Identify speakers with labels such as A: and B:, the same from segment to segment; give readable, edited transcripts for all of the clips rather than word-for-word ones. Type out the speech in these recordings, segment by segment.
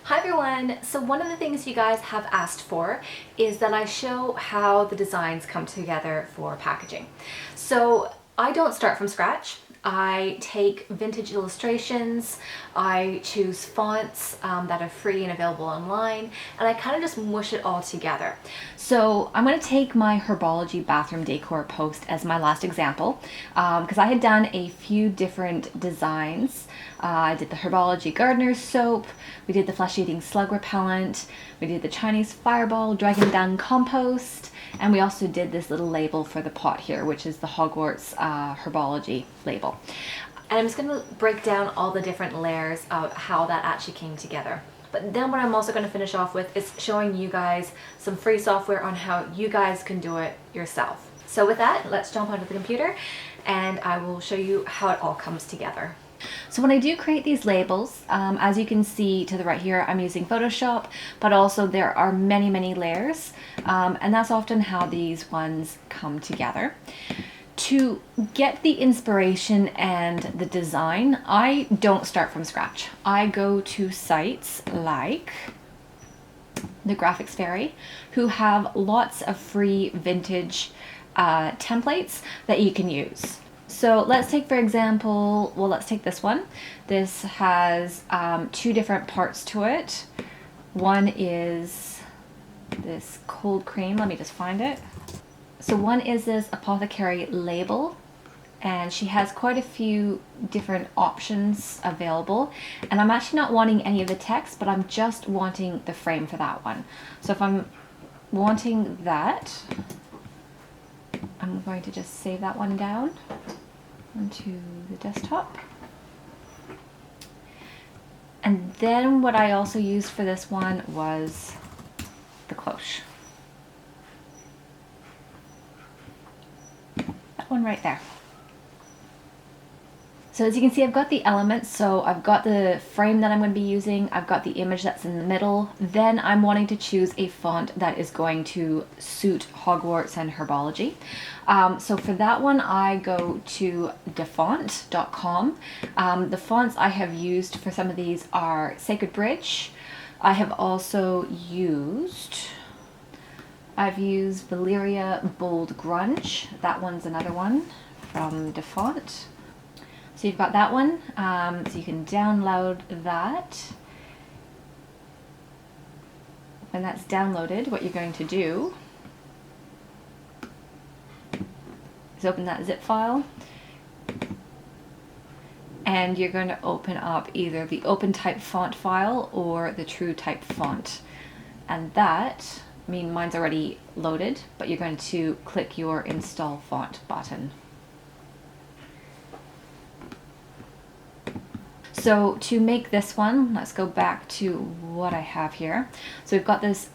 A: Hi everyone! So one of the things you guys have asked for is that I show how the designs come together for packaging. So I don't start from scratch. I take vintage illustrations, I choose fonts that are free and available online, and I kind of just mush it all together. So I'm going to take my Herbology bathroom decor post as my last example because I had done a few different designs. I did the Herbology gardener soap, we did the flesh-eating slug repellent, we did the Chinese fireball dragon dung compost, and we also did this little label for the pot here, which is the Hogwarts Herbology label. And I'm just going to break down all the different layers of how that actually came together. But then what I'm also going to finish off with is showing you guys some free software on how you guys can do it yourself. So with that, let's jump onto the computer and I will show you how it all comes together. So when I do create these labels, as you can see to the right here, I'm using Photoshop, but also there are many layers, and that's often how these ones come together. To get the inspiration and the design, I don't start from scratch. I go to sites like the Graphics Fairy, who have lots of free vintage templates that you can use. So let's take, for example, well, let's take this one. This has two different parts to it. One is this cold cream. Let me just find it. So one is this apothecary label, and she has quite a few different options available. And I'm actually not wanting any of the text, but I'm just wanting the frame for that one. So if I'm wanting that, I'm going to just save that one down onto the desktop. And then what I also used for this one was the cloche. That one right there. So as you can see, I've got the elements. So I've got the frame that I'm going to be using. I've got the image that's in the middle. Then I'm wanting to choose a font that is going to suit Hogwarts and Herbology. So for that one, I go to defont.com. The fonts I have used for some of these are Sacred Bridge. I have also used Valeria Bold Grunge. That one's another one from Defont. So you've got that one, so you can download that. When that's downloaded, what you're going to do is open that zip file, and you're going to open up either the OpenType font file or the TrueType font. And that, I mean, mine's already loaded, but you're going to click your Install Font button. So to make this one, let's go back to what I have here. So we've got this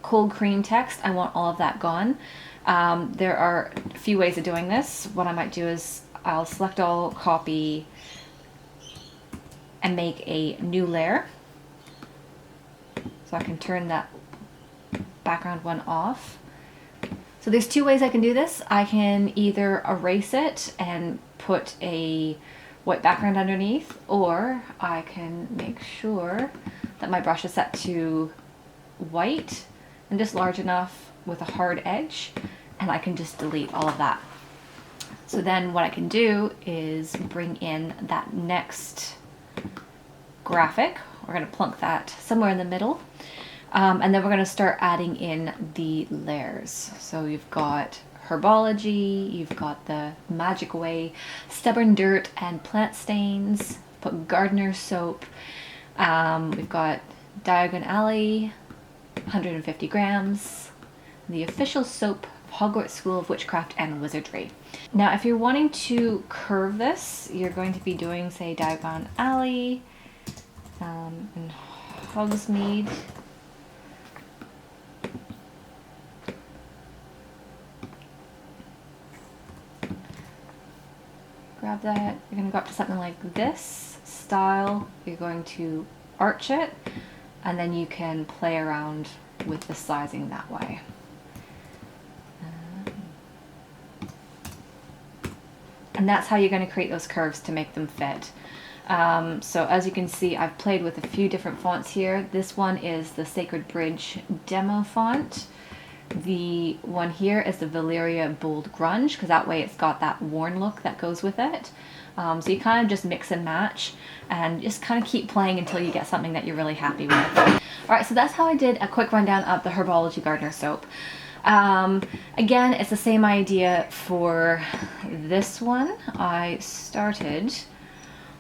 A: cold cream text. I want all of that gone. There are a few ways of doing this. What I might do is I'll select all, copy, and make a new layer. So I can turn that background one off. So there's two ways I can do this. I can either erase it and put a white background underneath, or I can make sure that my brush is set to white and just large enough with a hard edge, and I can just delete all of that. So then what I can do is bring in that next graphic. We're going to plunk that somewhere in the middle, and then we're going to start adding in the layers. So you've got Herbology, you've got the Magic Way, Stubborn Dirt and Plant Stains, put Gardener Soap, we've got Diagon Alley, 150 grams, the official soap of Hogwarts School of Witchcraft and Wizardry. Now if you're wanting to curve this, you're going to be doing, say, Diagon Alley, and Hogsmeade. Grab that, you're going to go up to something like this style, you're going to arch it, and then you can play around with the sizing that way. And that's how you're going to create those curves to make them fit. So as you can see, I've played with a few different fonts here. This one is the Sacred Bridge demo font. The one here is the Valeria Bold Grunge, because that way it's got that worn look that goes with it. So you kind of just mix and match and just kind of keep playing until you get something that you're really happy with. Alright, so that's how I did a quick rundown of the Herbology Gardener Soap. Again, it's the same idea for this one. I started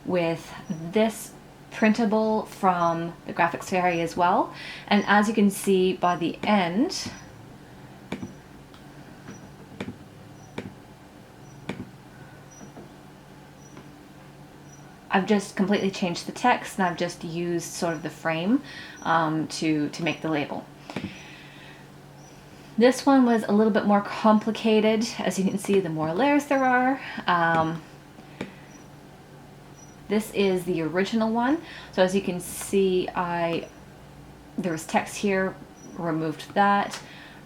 A: with this printable from the Graphics Fairy as well, and as you can see by the end, I've just completely changed the text and I've just used sort of the frame to make the label. This one was a little bit more complicated. As you can see, the more layers there are. This is the original one. So as you can see, there was text here, removed that,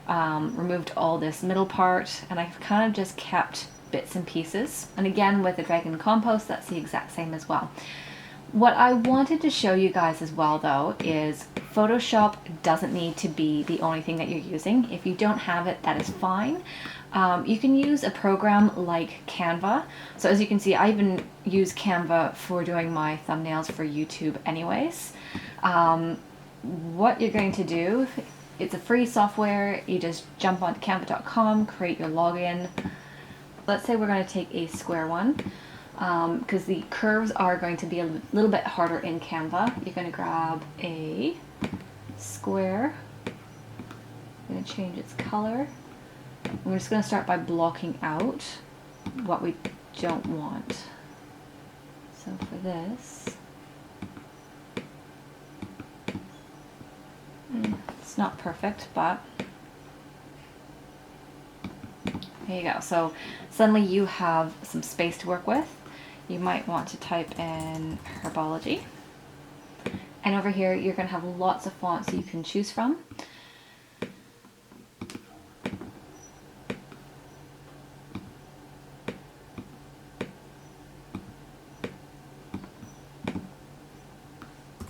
A: removed all this middle part, and I've kind of just kept bits and pieces. And again, with the Dragon Compost, that's the exact same as well. What I wanted to show you guys as well though is Photoshop doesn't need to be the only thing that you're using. If you don't have it, that is fine. You can use a program like Canva. So as you can see, I even use Canva for doing my thumbnails for YouTube anyways. What you're going to do, it's a free software. You just jump onto canva.com, create your login. Let's say we're going to take a square one, because the curves are going to be a little bit harder in Canva. You're going to grab a square. I'm going to change its color. We're just going to start by blocking out what we don't want. So for this, it's not perfect, but there you go. So suddenly you have some space to work with. You might want to type in Herbology. And over here, you're going to have lots of fonts you can choose from.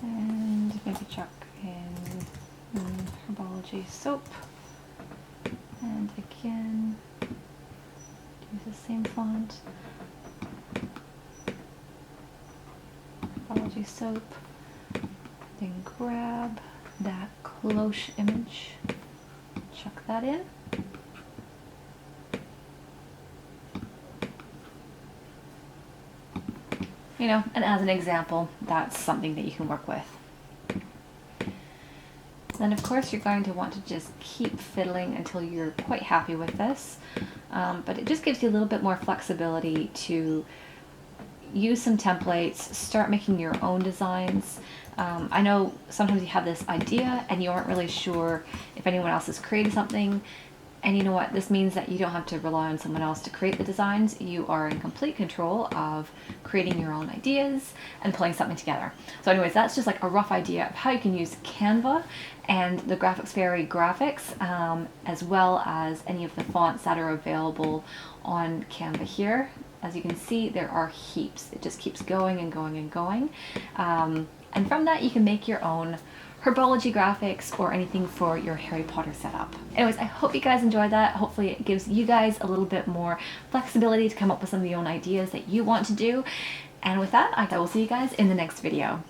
A: And maybe chuck in Herbology soap. And again, use the same font. Herbology soap. Then grab that cloche image, chuck that in. You know, and as an example, that's something that you can work with. Then of course you're going to want to just keep fiddling until you're quite happy with this. But it just gives you a little bit more flexibility to use some templates, start making your own designs. I know sometimes you have this idea and you aren't really sure if anyone else has created something. And you know what? This means that you don't have to rely on someone else to create the designs. You are in complete control of creating your own ideas and pulling something together. So anyways, that's just like a rough idea of how you can use Canva and the Graphics Fairy graphics, as well as any of the fonts that are available on Canva here. As you can see, there are heaps. It just keeps going and going and going. And from that, you can make your own Herbology graphics or anything for your Harry Potter setup. Anyways, I hope you guys enjoyed that. Hopefully it gives you guys a little bit more flexibility to come up with some of your own ideas that you want to do. And with that, I will see you guys in the next video.